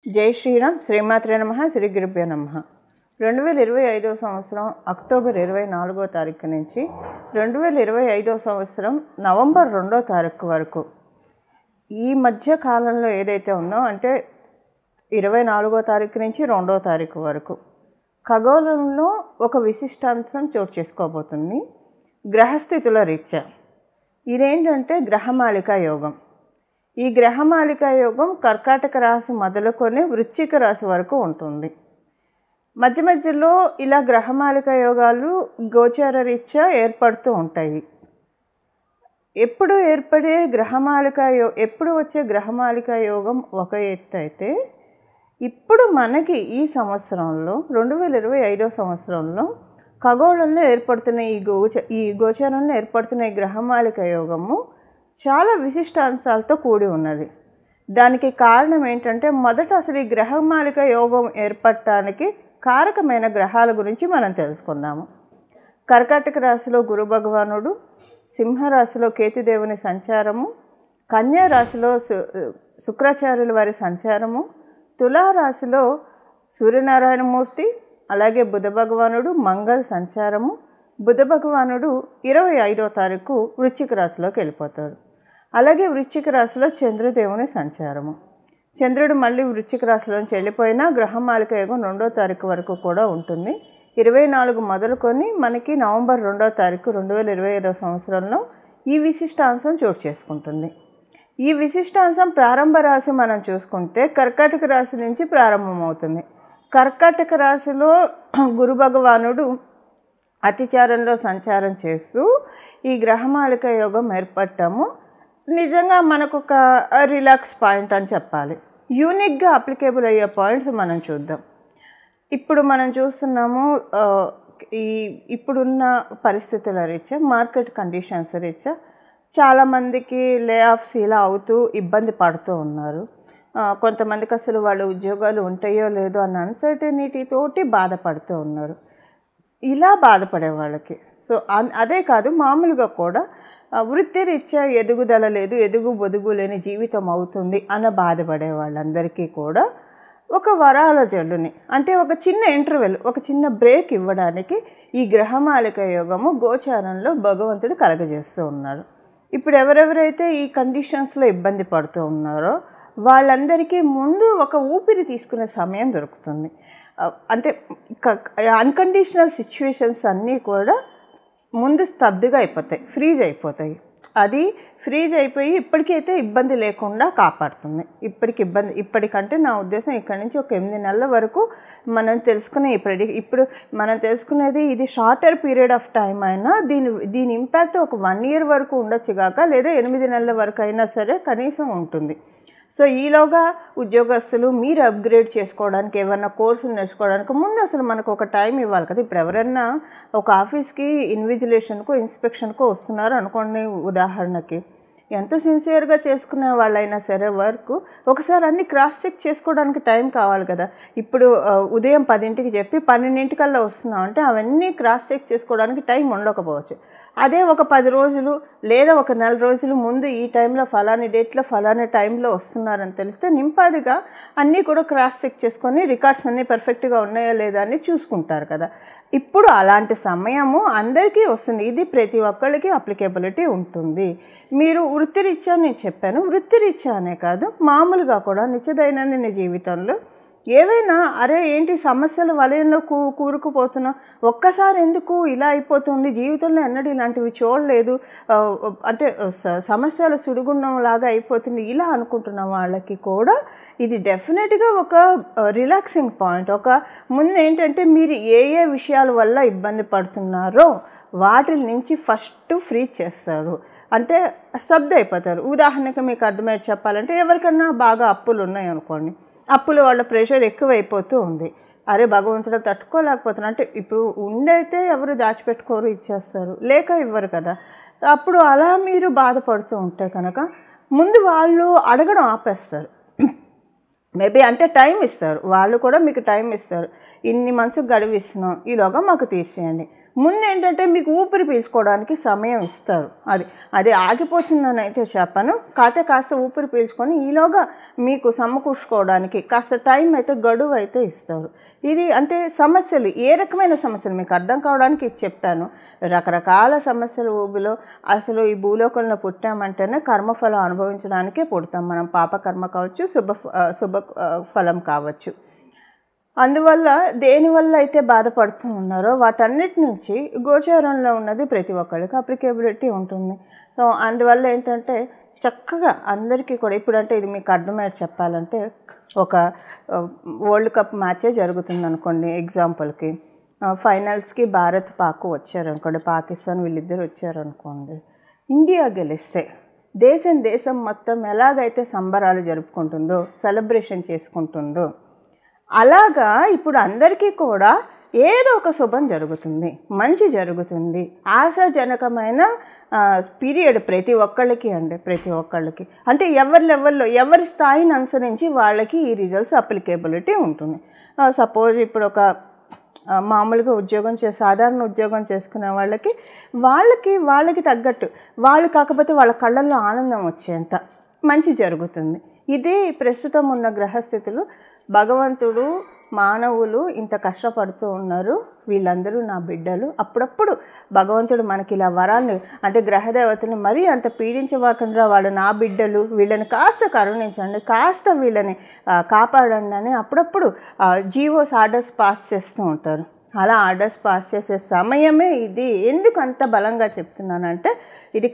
జై శ్రీరామ్. శ్రీమాత్రే నమః. శ్రీ గురుభ్యో నమః. 2025 సంవత్సరం అక్టోబర్ 24వ తారీఖు నుంచి 2025 సంవత్సరం నవంబర్ 2వ తారీఖు వరకు ఈ మధ్య కాలంలో ఏదైతే ఉందో అంటే 24వ తారీఖు నుంచి 2వ తారీఖు వరకు ఖగోళంలో ఒక విశిష్టాంశం చోటు చేసుకోబోతుంది. గ్రహస్థితుల రీత్యా ఇదేంటంటే గ్రహమాలికా యోగం. ఈ గ్రహమాలికా యోగం కర్కాటక రాశి మొదలుకొని వృశ్చిక రాశి వరకు ఉంటుంది. మధ్య మధ్యలో ఇలా గ్రహమాలికా యోగాలు గోచార రీత్యా ఏర్పడుతూ ఉంటాయి. ఎప్పుడు ఏర్పడే ఎప్పుడు వచ్చే గ్రహమాలికా యోగం ఒక ఎత్తు అయితే, ఇప్పుడు మనకి ఈ సంవత్సరంలో 2025 సంవత్సరంలో ఖగోళంలో ఏర్పడుతున్న ఈ గోచారంలో ఏర్పడుతున్న ఈ గ్రహమాలికా యోగము చాలా విశిష్టాంశాలతో కూడి ఉన్నది. దానికి కారణం ఏంటంటే, మొదట అసలు ఈ గ్రహమాలిక యోగం ఏర్పడటానికి కారకమైన గ్రహాల గురించి మనం తెలుసుకుందాము. కర్కాటక రాశిలో గురు భగవానుడు, సింహరాశిలో కేతుదేవుని సంచారము, కన్యా రాశిలో శుక్రాచార్యుల వారి సంచారము, తులారాశిలో సూర్యనారాయణమూర్తి, అలాగే బుధ భగవానుడు, మంగళ సంచారము. బుధ భగవానుడు 25వ తారీఖు వృశ్చిక రాశిలోకి వెళ్ళిపోతాడు. అలాగే వృశ్చిక రాశిలో చంద్రదేవుని సంచారము. చంద్రుడు మళ్ళీ వృశ్చిక రాశిలోంచి వెళ్ళిపోయినా గ్రహమాలిక యోగం 2వ తారీఖు వరకు కూడా ఉంటుంది. 24 మొదలుకొని మనకి నవంబర్ 2వ తారీఖు 2025 సంవత్సరంలో ఈ విశిష్టాంశం చోటు చేసుకుంటుంది. ఈ విశిష్టాంశం ప్రారంభ రాశి మనం చూసుకుంటే కర్కాటక రాశి నుంచి ప్రారంభమవుతుంది. కర్కాటక రాశిలో గురు భగవానుడు అతిచారంలో సంచారం చేస్తూ ఈ గ్రహమాలిక యోగం ఏర్పడటము నిజంగా మనకు ఒక రిలాక్స్ పాయింట్ అని చెప్పాలి. యూనిక్గా అప్లికేబుల్ అయ్యే పాయింట్స్ మనం చూద్దాం. ఇప్పుడు మనం చూస్తున్నాము, ఇప్పుడున్న పరిస్థితుల రీత్యా, మార్కెట్ కండిషన్స్ రీత్యా చాలామందికి లే ఆఫ్స్ ఇలా అవుతూ ఇబ్బంది పడుతూ ఉన్నారు. కొంతమందికి అసలు వాళ్ళ ఉద్యోగాలు ఉంటాయో లేదో అన్న అన్సర్టనిటీతోటి బాధపడుతూ ఉన్నారు. ఇలా బాధపడే వాళ్ళకి అదే కాదు, మామూలుగా కూడా వృత్తిరీత్యా ఎదుగుదల లేదు, ఎదుగు బొదుగు లేని జీవితం అవుతుంది అన్న బాధపడే వాళ్ళందరికీ కూడా ఒక వరాల జల్లుని, అంటే ఒక చిన్న ఇంటర్వెల్, ఒక చిన్న బ్రేక్ ఇవ్వడానికి ఈ గ్రహమాలిక యోగము గోచారంలో భగవంతుడు కలగజేస్తూ ఉన్నాడు. ఇప్పుడు ఎవరెవరైతే ఈ కండిషన్స్లో ఇబ్బంది పడుతూ ఉన్నారో వాళ్ళందరికీ ముందు ఒక ఊపిరి తీసుకునే సమయం దొరుకుతుంది. అంటే అన్కండిషనల్ సిచ్యువేషన్స్ అన్నీ కూడా ముందు స్తబ్దుగా అయిపోతాయి, ఫ్రీజ్ అయిపోతాయి. అది ఫ్రీజ్ అయిపోయి ఇప్పటికైతే ఇబ్బంది లేకుండా కాపాడుతుంది. ఇప్పటికంటే నా ఉద్దేశం ఇక్కడి నుంచి ఒక 8 నెలల వరకు మనం తెలుసుకునే ఇప్పుడు మనం తెలుసుకునేది ఇది షార్టర్ పీరియడ్ ఆఫ్ టైం అయినా దీని ఇంపాక్ట్ ఒక 1 year వరకు ఉండొచ్చు కాక, లేదా 8 నెలల వరకు అయినా సరే కనీసం ఉంటుంది. సో ఈలోగా ఉద్యోగస్తులు మీరు అప్గ్రేడ్ చేసుకోవడానికి, ఏమన్నా కోర్సులు నేర్చుకోవడానికి ముందు అసలు మనకు ఒక టైం ఇవ్వాలి కదా. ఇప్పుడు ఎవరైనా ఒక ఆఫీస్కి ఇన్విజిలేషన్కో ఇన్స్పెక్షన్కో వస్తున్నారు అనుకోండి, ఉదాహరణకి ఎంత సిన్సియర్గా చేసుకునే వాళ్ళైనా సరే వర్క్ ఒకసారి అన్ని క్రాస్ చెక్ చేసుకోవడానికి టైం కావాలి కదా. ఇప్పుడు ఉదయం 10ంటికి చెప్పి 12ంటికల్లా వస్తున్నాం అంటే అవన్నీ క్రాస్ చెక్ చేసుకోవడానికి టైం ఉండకపోవచ్చు. అదే ఒక 10 రోజులు లేదా ఒక 4 రోజులు ముందు ఈ టైంలో ఫలాని డేట్లో ఫలాని టైంలో వస్తున్నారని తెలిస్తే నింపాదిగా అన్నీ కూడా క్రాస్ చెక్ చేసుకొని రికార్డ్స్ అన్నీ పర్ఫెక్ట్గా ఉన్నాయా లేదా అని చూసుకుంటారు కదా. ఇప్పుడు అలాంటి సమయము అందరికీ వస్తుంది. ఇది ప్రతి ఒక్కళ్ళకి అప్లికేబిలిటీ ఉంటుంది. మీరు వృత్తిరీత్యా నేను చెప్పాను, వృత్తిరీత్యా అనే కాదు, మామూలుగా కూడా నిత్య దైనందిన జీవితంలో ఏవైనా ఏంటి సమస్యల వలయంలో కూరుకుపోతున్నాం, ఒక్కసారి ఎందుకు ఇలా అయిపోతుంది, జీవితంలో ఎన్నడూ ఇలాంటివి చూడలేదు, అంటే సమస్యల సుడిగుండం లాగా అయిపోతుంది ఇలా అనుకుంటున్న వాళ్ళకి కూడా ఇది డెఫినెట్గా ఒక రిలాక్సింగ్ పాయింట్. ముందు ఏంటంటే మీరు ఏ విషయాల వల్ల ఇబ్బంది పడుతున్నారో వాటి నుంచి ఫస్ట్ ఫ్రీ చేస్తారు, అంటే స్తబ్దు అయిపోతారు. ఉదాహరణకి మీకు అర్థమయ్యేది చెప్పాలంటే, ఎవరికన్నా బాగా అప్పులు ఉన్నాయి అనుకోండి, అప్పుల వాళ్ళ ప్రెషర్ ఎక్కువైపోతూ ఉంది. భగవంతుడు తట్టుకోలేకపోతున్నా అంటే ఇప్పుడు ఉండైతే ఎవరు దాచిపెట్టుకోరు, ఇచ్చేస్తారు, లేక ఇవ్వరు కదా. అప్పుడు అలా మీరు బాధపడుతూ ఉంటే కనుక ముందు వాళ్ళు అడగడం ఆపేస్తారు. మేబీ అంటే టైం ఇస్తారు, వాళ్ళు కూడా మీకు టైం ఇస్తారు. ఇన్ని మంత్స్కి గడువు ఇస్తున్నాం, ఈలోగా మాకు తీర్చేయండి. ముందు ఏంటంటే మీకు ఊపిరి పీల్చుకోవడానికి సమయం ఇస్తారు. అది ఆగిపోతుందని అయితే చెప్పను, కాస్త ఊపిరి పీల్చుకొని ఈలోగా మీకు సమకూర్చుకోవడానికి కాస్త టైం అయితే గడువు అయితే ఇస్తారు. ఇది అంటే సమస్యలు, ఏ రకమైన సమస్యలు మీకు అర్థం కావడానికి ఇది చెప్పాను. రకరకాల సమస్యల ఊబిలో అసలు ఈ భూలోకంలో పుట్టామంటేనే కర్మఫలం అనుభవించడానికే పుడతాం మనం. పాపకర్మ కావచ్చు, శుభ ఫలం కావచ్చు. అందువల్ల దేనివల్ల అయితే బాధపడుతూ ఉన్నారో వాటన్నిటి నుంచి గోచారంలో ఉన్నది ప్రతి ఒక్కరికి అప్లికేబిలిటీ ఉంటుంది. సో అందువల్ల ఏంటంటే చక్కగా అందరికీ కూడా ఇప్పుడంటే ఇది మీకు అర్థమయ్యేది చెప్పాలంటే, ఒక వరల్డ్ కప్ మ్యాచే జరుగుతుంది అనుకోండి ఎగ్జాంపుల్కి. ఫైనల్స్కి భారత్ పాక్ వచ్చారనుకోండి, పాకిస్తాన్ వీళ్ళిద్దరు వచ్చారనుకోండి. ఇండియా గెలిస్తే దేశం మొత్తం ఎలాగైతే సంబరాలు జరుపుకుంటుందో, సెలబ్రేషన్ చేసుకుంటుందో, అలాగా ఇప్పుడు అందరికీ కూడా ఏదో ఒక శుభం జరుగుతుంది, మంచి జరుగుతుంది. ఆశాజనకమైన పీరియడ్ ప్రతి ఒక్కళ్ళకి ప్రతి ఒక్కళ్ళకి అంటే ఎవరి లెవెల్లో ఎవరి స్థాయిని అనుసరించి వాళ్ళకి ఈ రిజల్ట్స్ అప్లికేబిలిటీ ఉంటుంది. సపోజ్ ఇప్పుడు ఒక మామూలుగా సాధారణ ఉద్యోగం చేసుకునే వాళ్ళకి తగ్గట్టు వాళ్ళు కాకపోతే వాళ్ళ కళ్ళల్లో ఆనందం వచ్చేంత మంచి జరుగుతుంది. ఇదే ప్రస్తుతం ఉన్న గ్రహస్థితులు. భగవంతుడు మానవులు ఇంత కష్టపడుతూ ఉన్నారు, వీళ్ళందరూ నా బిడ్డలు. అప్పుడప్పుడు భగవంతుడు మనకి ఇలా వరాన్ని అంటే గ్రహదేవతని మరీ అంత పీడించవాకుండా వాళ్ళు నా బిడ్డలు, వీళ్ళని కాస్త కరుణించండి, కాస్త వీళ్ళని కాపాడండి అని అప్పుడప్పుడు ఆర్డర్స్ పాస్ చేస్తూ ఉంటారు. అలా ఆర్డర్స్ పాస్ చేసే సమయమే ఇది. ఎందుకు అంత బలంగా చెప్తున్నానంటే, ఇది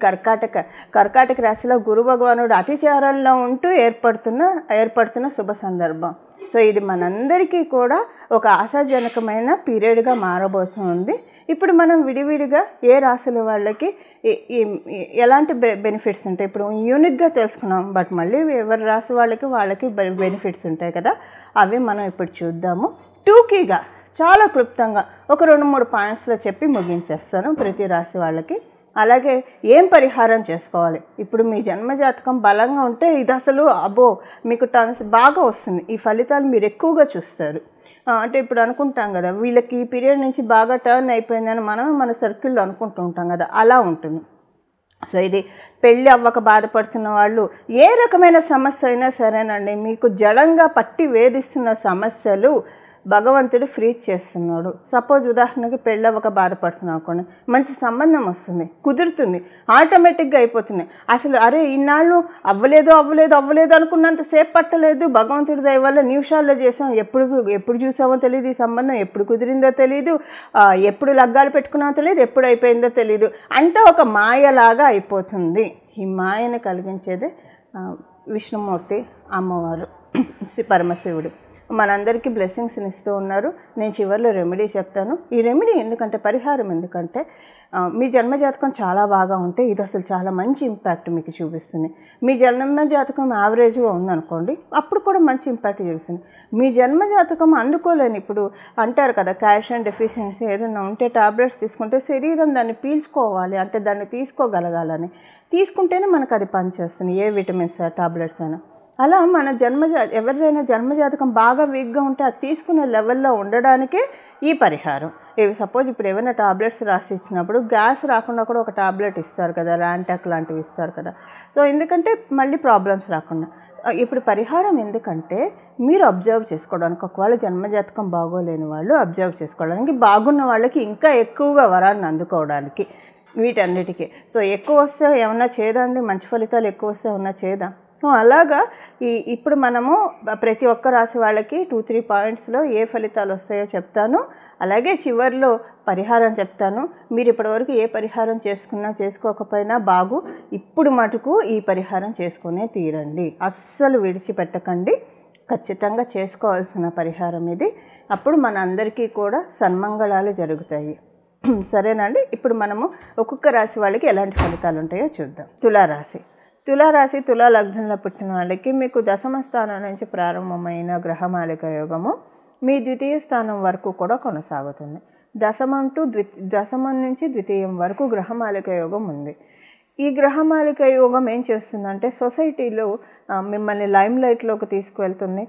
కర్కాటక రాశిలో గురు భగవానుడు అతిచారంలో ఉంటూ ఏర్పడుతున్న శుభ సందర్భం. సో ఇది మనందరికీ కూడా ఒక ఆశాజనకమైన పీరియడ్గా మారబోతుంది. ఇప్పుడు మనం విడివిడిగా ఏ రాశుల వాళ్ళకి ఎలాంటి బెనిఫిట్స్ ఉంటాయి ఇప్పుడు యూనిక్గా తెలుసుకున్నాం. బట్ మళ్ళీ ఎవరి రాశి వాళ్ళకి బెనిఫిట్స్ ఉంటాయి కదా, అవి మనం ఇప్పుడు చూద్దాము. టూకీగా చాలా క్లుప్తంగా ఒక 2-3 పాయింట్స్లో చెప్పి ముగించేస్తాను ప్రతి రాశి వాళ్ళకి. అలాగే ఏం పరిహారం చేసుకోవాలి. ఇప్పుడు మీ జన్మజాతకం బలంగా ఉంటే ఇది అసలు మీకు టర్న్స్ బాగా వస్తుంది, ఈ ఫలితాలు మీరు ఎక్కువగా చూస్తారు. అంటే ఇప్పుడు అనుకుంటాం కదా, వీళ్ళకి ఈ పీరియడ్ నుంచి బాగా టర్న్ అయిపోయిందని మనం మన సర్కిల్లో అనుకుంటూ ఉంటాం కదా, అలా ఉంటుంది. సో ఇది పెళ్ళి అవ్వక బాధపడుతున్న వాళ్ళు, ఏ రకమైన సమస్య అయినా సరేనండి, మీకు జడంగా పట్టి వేధిస్తున్న సమస్యలు భగవంతుడు ఫ్రీ చేస్తున్నాడు. సపోజ్ ఉదాహరణకి పెళ్ళవక బాధపడుతున్నాం అనుకోండి, మంచి సంబంధం వస్తుంది, కుదురుతుంది, ఆటోమేటిక్గా అయిపోతుంది. అసలు ఇన్నాళ్ళు అవ్వలేదు అనుకున్నంతసేపు పట్టలేదు, భగవంతుడి దయ వల్ల నిమిషాల్లో చేసాం. ఎప్పుడు చూసామో తెలియదు, ఈ సంబంధం ఎప్పుడు కుదిరిందో తెలియదు, ఎప్పుడు లగ్గాలు పెట్టుకున్నామో తెలియదు, ఎప్పుడు అయిపోయిందో తెలియదు. అంతా ఒక మాయలాగా అయిపోతుంది. ఈ మాయను కలిగించేదే విష్ణుమూర్తి, అమ్మవారు, పరమశివుడు మనందరికీ బ్లెస్సింగ్స్ని ఇస్తూ ఉన్నారు. నేను చివరిలో రెమెడీ చెప్తాను. ఈ రెమెడీ ఎందుకంటే, పరిహారం ఎందుకంటే, మీ జన్మజాతకం చాలా బాగా ఉంటే ఇది అసలు చాలా మంచి ఇంపాక్ట్ మీకు చూపిస్తుంది. మీ జన్మజాతకం యావరేజ్గా ఉందనుకోండి, అప్పుడు కూడా మంచి ఇంపాక్ట్ చూపిస్తుంది. మీ జన్మజాతకం అందుకోలేని, ఇప్పుడు అంటారు కదా కాల్షియం డెఫిషియన్సీ ఏదైనా ఉంటే టాబ్లెట్స్ తీసుకుంటే శరీరం దాన్ని పీల్చుకోవాలి, అంటే దాన్ని తీసుకోగలగాలని, తీసుకుంటేనే మనకు అది పనిచేస్తుంది, ఏ విటమిన్స్ టాబ్లెట్స్ అయినా. అలా మన ఎవరిదైనా జన్మజాతకం బాగా వీక్గా ఉంటే అది తీసుకునే లెవెల్లో ఉండడానికే ఈ పరిహారం. సపోజ్ ఇప్పుడు ఏమైనా టాబ్లెట్స్ రాసి ఇచ్చినప్పుడు గ్యాస్ రాకుండా కూడా ఒక టాబ్లెట్ ఇస్తారు కదా, ర్యాంటాక్ లాంటివి ఇస్తారు కదా. సో ఎందుకంటే మళ్ళీ ప్రాబ్లమ్స్ రాకుండా. ఇప్పుడు పరిహారం ఎందుకంటే మీరు అబ్జర్వ్ చేసుకోవడానికి, ఒకవేళ జన్మజాతకం బాగోలేని వాళ్ళు అబ్జర్వ్ చేసుకోవడానికి, బాగున్న వాళ్ళకి ఇంకా ఎక్కువగా వరాన్ని అందుకోవడానికి, వీటన్నిటికీ. సో ఎక్కువ వస్తే ఏమన్నా చేదండి, మంచి ఫలితాలు ఎక్కువ వస్తే ఏమన్నా చేదా. అలాగా ఇప్పుడు మనము ప్రతి ఒక్క రాశి వాళ్ళకి 2-3 పాయింట్స్లో ఏ ఫలితాలు వస్తాయో చెప్తాను. అలాగే చివరిలో పరిహారం చెప్తాను. మీరు ఇప్పటివరకు ఏ పరిహారం చేసుకోకపోయినా ఇప్పుడు మటుకు ఈ పరిహారం చేసుకునే తీరండి, అస్సలు విడిచిపెట్టకండి. ఖచ్చితంగా చేసుకోవాల్సిన పరిహారం ఇది. అప్పుడు మన అందరికీ కూడా సన్మంగళాలు జరుగుతాయి. సరేనండి. ఇప్పుడు మనము ఒక్కొక్క రాశి వాళ్ళకి ఎలాంటి ఫలితాలు ఉంటాయో చూద్దాం. తులారాశి తులా లగ్నంలో పుట్టిన వాళ్ళకి మీకు దశమ స్థానం నుంచి ప్రారంభమైన గ్రహమాలిక యోగము మీ ద్వితీయ స్థానం వరకు కూడా కొనసాగుతుంది. దశమం నుంచి ద్వితీయం వరకు గ్రహమాలిక యోగం ఉంది. ఈ గ్రహమాలిక యోగం ఏం చేస్తుందంటే సొసైటీలో మిమ్మల్ని లైమ్ లైట్లోకి తీసుకువెళ్తుంది.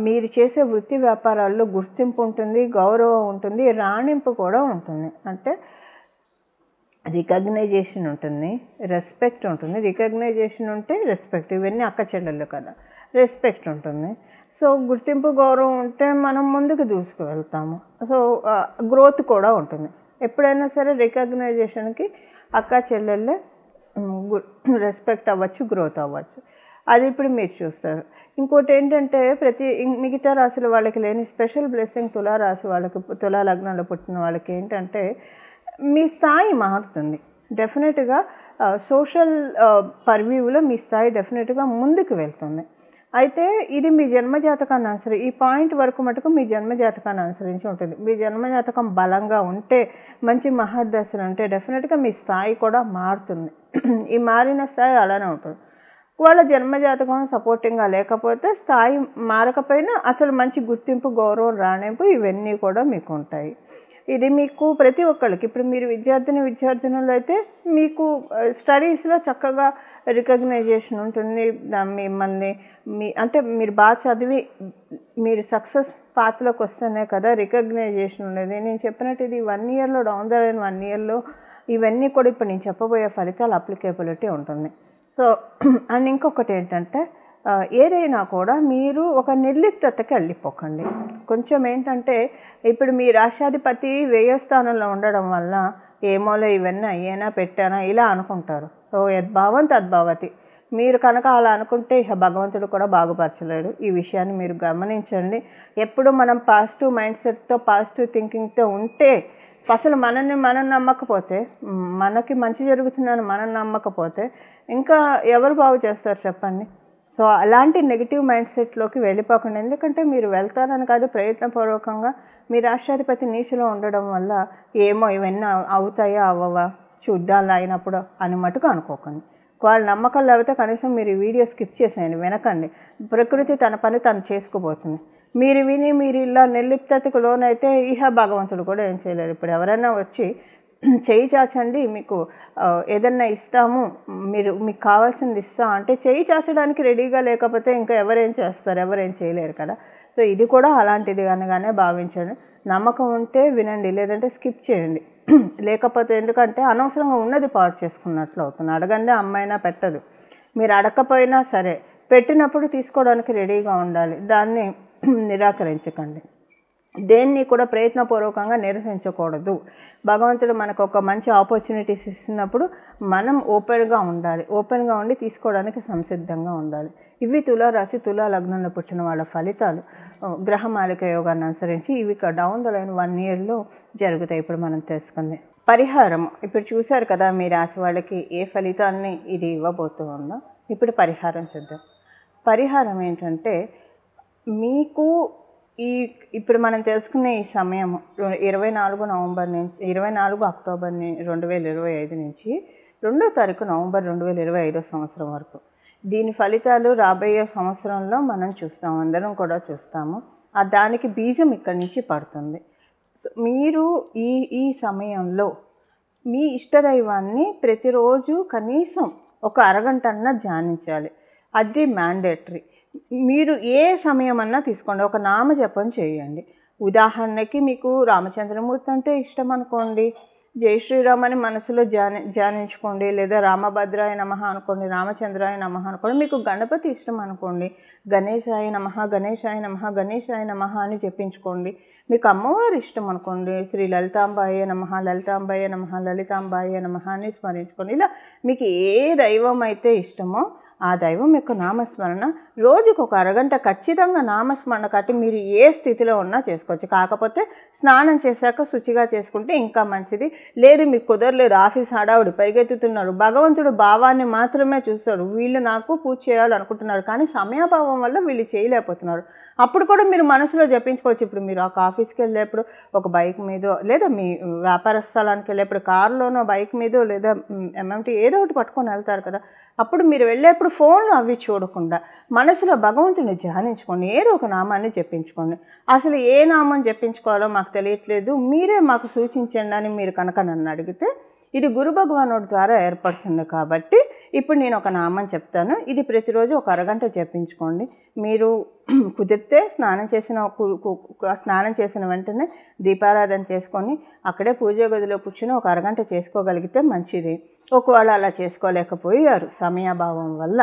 మీరు చేసే వృత్తి వ్యాపారాల్లో గుర్తింపు ఉంటుంది, గౌరవం ఉంటుంది, రాణింపు కూడా ఉంటుంది. అంటే రికగ్నైజేషన్ ఉంటుంది, రెస్పెక్ట్ ఉంటుంది. రికగ్నైజేషన్ ఉంటే రెస్పెక్ట్, ఇవన్నీ అక్క చెల్లెళ్ళు కదా, రెస్పెక్ట్ ఉంటుంది. సో గుర్తింపు గౌరవం ఉంటే మనం ముందుకు దూసుకువెళ్తాము. సో గ్రోత్ కూడా ఉంటుంది. ఎప్పుడైనా సరే రికగ్నైజేషన్కి అక్క చెల్లెళ్ళే రెస్పెక్ట్ అవ్వచ్చు, గ్రోత్ అవ్వచ్చు. అది ఇప్పుడు మీరు చూస్తారు. ఇంకోటి ఏంటంటే మిగతా రాశుల వాళ్ళకి లేని స్పెషల్ బ్లెస్సింగ్ తులారాశి వాళ్ళకి, తులా లగ్నంలో పుట్టిన వాళ్ళకి ఏంటంటే మీ స్థాయి మారుతుంది. డెఫినెట్గా సోషల్ పర్వ్యూలో మీ స్థాయి డెఫినెట్గా ముందుకు వెళ్తుంది. అయితే ఇది మీ జన్మజాతకాన్ని ఈ పాయింట్ వరకు మటుకు మీ జన్మజాతకాన్ని అనుసరించి ఉంటుంది. మీ జన్మజాతకం బలంగా ఉంటే, మంచి మహర్దశలు ఉంటే డెఫినెట్గా మీ స్థాయి కూడా మారుతుంది. ఈ మారిన స్థాయి అలానే ఉంటుంది. వాళ్ళ జన్మజాతకం సపోర్టింగ్గా లేకపోతే స్థాయి మారకపోయినా అసలు మంచి గుర్తింపు, గౌరవం, రాణింపు ఇవన్నీ కూడా మీకు ఉంటాయి. ఇది మీకు ప్రతి ఒక్కళ్ళకి, ఇప్పుడు మీరు విద్యార్థినులు అయితే మీకు స్టడీస్లో చక్కగా రికగ్నైజేషన్ ఉంటుంది. మిమ్మల్ని అంటే మీరు బాగా చదివి మీరు సక్సెస్ పాత్లోకి వస్తేనే కదా రికగ్నైజేషన్ ఉండేది. నేను చెప్పినట్టు ఇది 1 ఇయర్లో, డౌన్ ద లైన్ 1 ఇయర్లో ఇవన్నీ కూడా ఇప్పుడు నేను చెప్పబోయే ఫలితాలు అప్లికేబిలిటీ ఉంటుంది. సో అండ్ ఇంకొకటి ఏంటంటే ఏదైనా కూడా మీరు ఒక నిర్లిప్తతకి వెళ్ళిపోకండి. కొంచెం ఏంటంటే ఇప్పుడు మీ రాష్ట్రాధిపతి వ్యయ స్థానంలో ఉండడం వల్ల ఏమోలే ఇవన్నీ అయ్యేనా పెట్టానా ఇలా అనుకుంటారు. సో యద్భావం తద్భావతి. మీరు కనుక అలా అనుకుంటే ఇక భగవంతుడు కూడా బాగుపరచలేడు. ఈ విషయాన్ని మీరు గమనించండి. ఎప్పుడు మనం పాజిటివ్ మైండ్ సెట్తో, పాజిటివ్ థింకింగ్తో ఉంటే, అసలు మనం నమ్మకపోతే, మనకి మంచి జరుగుతుందని మనం నమ్మకపోతే ఇంకా ఎవరు బాగు చేస్తారు చెప్పండి. సో అలాంటి నెగిటివ్ మైండ్ సెట్లోకి వెళ్ళిపోకండి. ఎందుకంటే మీరు వెళ్తారని కాదు, ప్రయత్నపూర్వకంగా మీ రాష్ట్రాధిపతి నీచలో ఉండడం వల్ల ఏమో ఇవన్నీ అవుతాయా అవ్వవా చూద్దాం అయినప్పుడు అని మటుకు అనుకోకండి. వాళ్ళ నమ్మకాలు లేకపోతే కనీసం మీరు ఈ వీడియో స్కిప్ చేసేయండి, వినకండి. ప్రకృతి తన పని తను చేసుకోబోతుంది. మీరు విని మీరు ఇలా నిర్లిప్తతకు లోనైతే ఇహ భగవంతుడు కూడా ఏం చేయలేదు. ఇప్పుడు ఎవరైనా వచ్చి చేయి చాచండి, మీకు ఏదన్నా ఇస్తాము, మీకు కావాల్సింది ఇస్తాం అంటే చేయి చాచడానికి రెడీగా లేకపోతే ఇంకా ఎవరేం చేస్తారు, ఎవరేం చేయలేరు కదా. సో ఇది కూడా అలాంటిది అనగానే భావించండి. నమ్మకం ఉంటే వినండి, లేదంటే స్కిప్ చేయండి. లేకపోతే ఎందుకంటే అనవసరంగా ఉన్నది పాడు చేసుకున్నట్లు అవుతుంది. అడగందే అమ్మాయినా పెట్టదు. మీరు అడగకపోయినా సరే పెట్టినప్పుడు తీసుకోవడానికి రెడీగా ఉండాలి. దాన్ని నిరాకరించకండి. దేన్ని కూడా ప్రయత్నపూర్వకంగా నిరసించకూడదు. భగవంతుడు మనకు ఒక మంచి ఆపర్చునిటీస్ ఇస్తున్నప్పుడు మనం ఓపెన్గా ఉండాలి. ఓపెన్గా ఉండి తీసుకోవడానికి సంసిద్ధంగా ఉండాలి. ఇవి తులారాశి, తులా లగ్నంలో పుట్టిన వాళ్ళ ఫలితాలు గ్రహమాలిక యోగాన్ని అనుసరించి ఇవి డౌన్ ద లైన్ 1 ఇయర్లో జరుగుతాయి. ఇప్పుడు మనం తెలుసుకుంది పరిహారం. ఇప్పుడు చూశారు కదా మీ రాశి వాళ్ళకి ఏ ఫలితాన్ని ఇది ఇవ్వబోతూ ఉందో. ఇప్పుడు పరిహారం చూద్దాం. పరిహారం ఏంటంటే మీకు ఇప్పుడు మనం తెలుసుకునే ఈ సమయం 24 నవంబర్ నుంచి 24 అక్టోబర్ 2025 నుంచి 2వ తారీఖు నవంబర్ 2025 సంవత్సరం వరకు దీని ఫలితాలు రాబోయే సంవత్సరంలో మనం చూస్తాము, అందరం కూడా చూస్తాము. దానికి బీజం ఇక్కడి నుంచి పడుతుంది. మీరు ఈ సమయంలో మీ ఇష్టదైవాన్ని ప్రతిరోజు కనీసం ఒక అరగంట అన్నా ధ్యానించాలి. అది మ్యాండేటరీ. మీరు ఏ సమయం అన్నా తీసుకోండి, ఒక నామజపం చేయండి. ఉదాహరణకి మీకు రామచంద్రమూర్తి అంటే ఇష్టం అనుకోండి, జై శ్రీరామ్ అని మనసులో ధ్యానించుకోండి. లేదా రామభద్రాయ నమః అనుకోండి, రామచంద్రాయ నమః అనుకోండి. మీకు గణపతి ఇష్టం అనుకోండి, గణేశాయ నమః, గణేశాయ నమః, గణేశాయ నమః అని చెప్పించుకోండి. మీకు అమ్మవారు ఇష్టం అనుకోండి, శ్రీ లలితాంబాయ నమః, లలితాంబాయ నమః, లలితాంబాయ నమః అని స్మరించుకోండి. ఇలా మీకు ఏ దైవం అయితే ఇష్టమో ఆ దైవం యొక్క నామస్మరణ రోజుకు ఒక అరగంట ఖచ్చితంగా నామస్మరణ కట్టి మీరు ఏ స్థితిలో ఉన్నా చేసుకోవచ్చు. కాకపోతే స్నానం చేశాక శుచిగా చేసుకుంటే ఇంకా మంచిది. లేదు మీకు కుదరలేదు, ఆఫీస్ హడావుడి పరిగెత్తుతున్నారు, భగవంతుడు భావాన్ని మాత్రమే చూస్తాడు, వీళ్ళు నాకు పూజ చేయాలనుకుంటున్నారు కానీ సమయాభావం వల్ల వీళ్ళు చేయలేకపోతున్నారు, అప్పుడు కూడా మీరు మనసులో జపించుకోవచ్చు. ఇప్పుడు మీరు ఒక ఆఫీస్కి వెళ్ళేప్పుడు ఒక బైక్ మీదో, లేదా మీ వ్యాపార స్థలానికి వెళ్ళేప్పుడు కారులోనో, బైక్ మీదో, లేదా ఎంఎంటీ ఏదో ఒకటి పట్టుకొని వెళ్తారు కదా. అప్పుడు మీరు వెళ్ళేప్పుడు ఫోన్లు అవి చూడకుండా మనసులో భగవంతుని ధ్యానించుకోండి. ఏదో ఒక నామాన్ని జపించుకోండి. అసలు ఏ నామం జపించుకోవాలో మాకు తెలియట్లేదు, మీరే మాకు సూచించండి అని మీరు కనుక నన్ను అడిగితే ఇది గురు భగవానుడి ద్వారా ఏర్పడుతుంది కాబట్టి ఇప్పుడు నేను ఒక నామం చెప్తాను. ఇది ప్రతిరోజు ఒక అరగంట జపించుకోండి. మీరు కుదిరితే స్నానం చేసిన వెంటనే దీపారాధన చేసుకొని అక్కడే పూజ గదిలో కూర్చుని ఒక అరగంట చేసుకోగలిగితే మంచిది. ఒకవేళ అలా చేసుకోలేకపోయారు సమయాభావం వల్ల,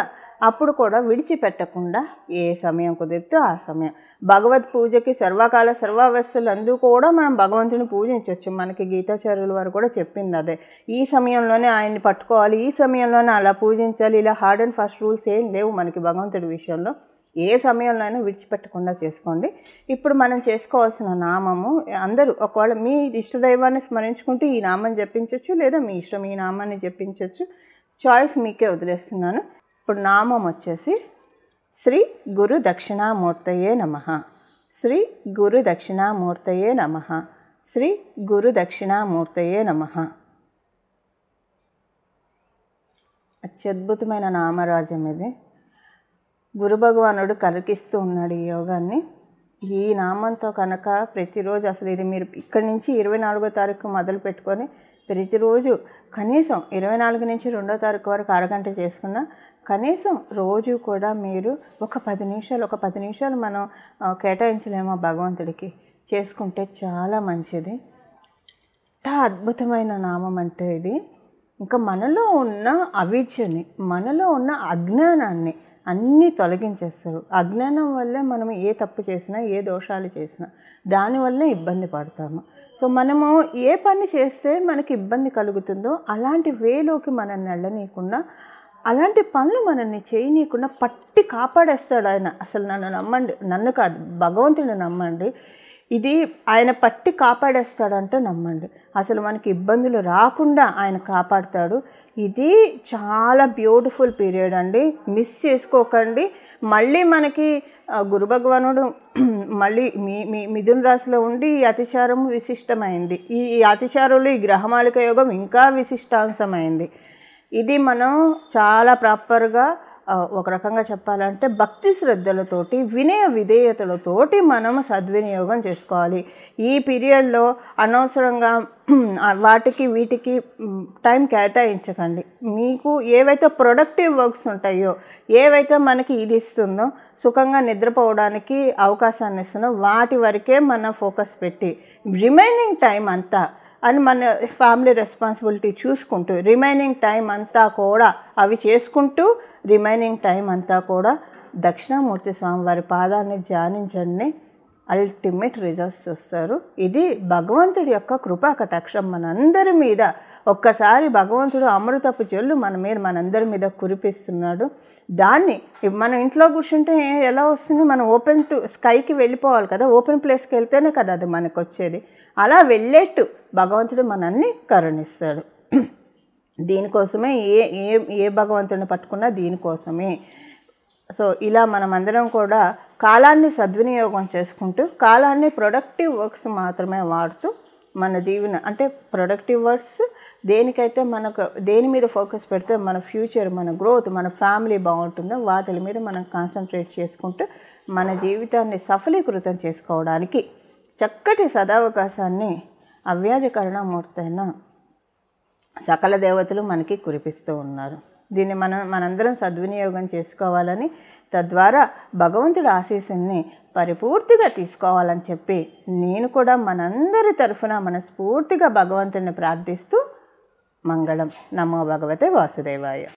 అప్పుడు కూడా విడిచిపెట్టకుండా ఏ సమయం కుదిరితే ఆ సమయం భగవద్ పూజకి సర్వకాల సర్వావస్థలందు కూడా మనం భగవంతుని పూజించవచ్చు. మనకి గీతాచార్యుల వారు కూడా చెప్పింది అదే. ఈ సమయంలోనే ఆయన్ని పట్టుకోవాలి, ఈ సమయంలోనే అలా పూజించాలి, ఇలా హార్డ్ అండ్ ఫాస్ట్ రూల్స్ ఏం లేవు మనకి భగవంతుడి విషయంలో. ఏ సమయంలో అయినా విడిచిపెట్టకుండా చేసుకోండి. ఇప్పుడు మనం చేసుకోవాల్సిన నామము, అందరూ ఒకవేళ మీ ఇష్టదైవాన్ని స్మరించుకుంటూ ఈ నామం జపించవచ్చు, లేదా మీ ఇష్టం ఈ నామాన్ని జపించవచ్చు. చాయిస్ మీకే వదిలేస్తున్నాను. ఇప్పుడు నామం వచ్చేసి శ్రీ గురు దక్షిణామూర్తయే నమః. శ్రీ గురు దక్షిణామూర్తయే నమః. శ్రీ గురు దక్షిణామూర్తయే నమః. అత్యద్భుతమైన నామరాజం ఇది. గురు భగవానుడు కలిగిస్తూ ఉన్నాడు ఈ యోగాన్ని. ఈ నామంతో కనుక ప్రతిరోజు, అసలు ఇది మీరు ఇక్కడి నుంచి 24వ తారీఖు మొదలు పెట్టుకొని ప్రతిరోజు కనీసం 24 నుంచి 2వ తారీఖు వరకు అరగంట చేసుకున్నా, కనీసం రోజు కూడా మీరు ఒక 10 నిమిషాలు మనం కేటాయించలేమో భగవంతుడికి, చేసుకుంటే చాలా మంచిది. ఎంత అద్భుతమైన నామం అంటే ఇది. ఇంకా మనలో ఉన్న అవిద్యని, మనలో ఉన్న అజ్ఞానాన్ని అన్నీ తొలగించేస్తారు. అజ్ఞానం వల్లే మనం ఏ తప్పు చేసినా, ఏ దోషాలు చేసినా దానివల్లే ఇబ్బంది పడతాము. సో మనము ఏ పని చేస్తే మనకి ఇబ్బంది కలుగుతుందో అలాంటి వేలోకి మనల్ని వెళ్ళనీయకుండా, అలాంటి పనులు మనల్ని చేయనీయకుండా పట్టి కాపాడేస్తాడు ఆయన. అసలు నన్ను నమ్మండి, నన్ను కాదు భగవంతుని నమ్మండి, ఇది ఆయన పట్టి కాపాడేస్తాడంటే నమ్మండి. అసలు మనకి ఇబ్బందులు రాకుండా ఆయన కాపాడుతాడు. ఇది చాలా బ్యూటిఫుల్ పీరియడ్ అండి, మిస్ చేసుకోకండి. మళ్ళీ మనకి గురు భగవానుడు మళ్ళీ మిథున రాశిలో ఉండి ఈ అతిచారము విశిష్టమైంది. ఈ అతిచారంలో ఈ గ్రహమాలిక యోగం ఇంకా విశిష్టాంశమైంది. ఇది మనం చాలా ప్రాపర్గా, ఒక రకంగా చెప్పాలంటే భక్తి శ్రద్ధలతోటి, వినయ విధేయతలతోటి మనము సద్వినియోగం చేసుకోవాలి. ఈ పీరియడ్లో అనవసరంగా వాటికి వీటికి టైం కేటాయించకండి. మీకు ఏవైతే ప్రొడక్టివ్ వర్క్స్ ఉంటాయో, ఏవైతే మనకి ఇది ఇస్తుందో, సుఖంగా నిద్రపోవడానికి అవకాశాన్ని ఇస్తుందో వాటి వరకే మన ఫోకస్ పెట్టి, రిమైనింగ్ టైం అంతా అని మన ఫ్యామిలీ రెస్పాన్సిబిలిటీ చూసుకుంటూ, రిమైనింగ్ టైం అంతా కూడా అవి చేసుకుంటూ, రిమైనింగ్ టైం అంతా కూడా దక్షిణామూర్తి స్వామి వారి పాదాన్ని ధ్యానించండి. అల్టిమేట్ రిజల్ట్స్ చూస్తారు. ఇది భగవంతుడి యొక్క కృపా కటాక్షం మనందరి మీద. ఒక్కసారి భగవంతుడు అమృతపు జల్లు మనందరి మీద కురిపిస్తున్నాడు. దాన్ని మన ఇంట్లో కూర్చుంటే ఎలా వస్తుంది? మనం ఓపెన్ టు స్కైకి వెళ్ళిపోవాలి కదా, ఓపెన్ ప్లేస్కి వెళ్తేనే కదా అది మనకు వచ్చేది. అలా వెళ్ళేట్టు భగవంతుడు మనల్ని కరుణిస్తాడు. దీనికోసమే ఏ భగవంతుడిని పట్టుకున్నా దీనికోసమే. సో ఇలా మనమందరం కూడా కాలాన్ని సద్వినియోగం చేసుకుంటూ, కాలాన్ని ప్రొడక్టివ్ వర్క్స్ మాత్రమే వాడుతూ, మన జీవన అంటే ప్రొడక్టివ్ వర్క్స్ దేనికైతే మనకు దేని మీద ఫోకస్ పెడితే మన ఫ్యూచర్, మన గ్రోత్, మన ఫ్యామిలీ బాగుంటుందో వాటి మీద మనం కాన్సన్ట్రేట్ చేసుకుంటూ మన జీవితాన్ని సఫలీకృతం చేసుకోవడానికి చక్కటి సదావకాశాన్ని అవ్యాజ కరుణామూర్తైన సకల దేవతలు మనకి కురిపిస్తూ ఉన్నారు. దీన్ని మనందరం సద్వినియోగం చేసుకోవాలని, తద్వారా భగవంతుడి ఆశీస్సుని పరిపూర్తిగా తీసుకోవాలని చెప్పి నేను కూడా మనందరి తరఫున మనస్ఫూర్తిగా భగవంతుడిని ప్రార్థిస్తూ మంగళం. నమో భగవతే వాసుదేవాయ.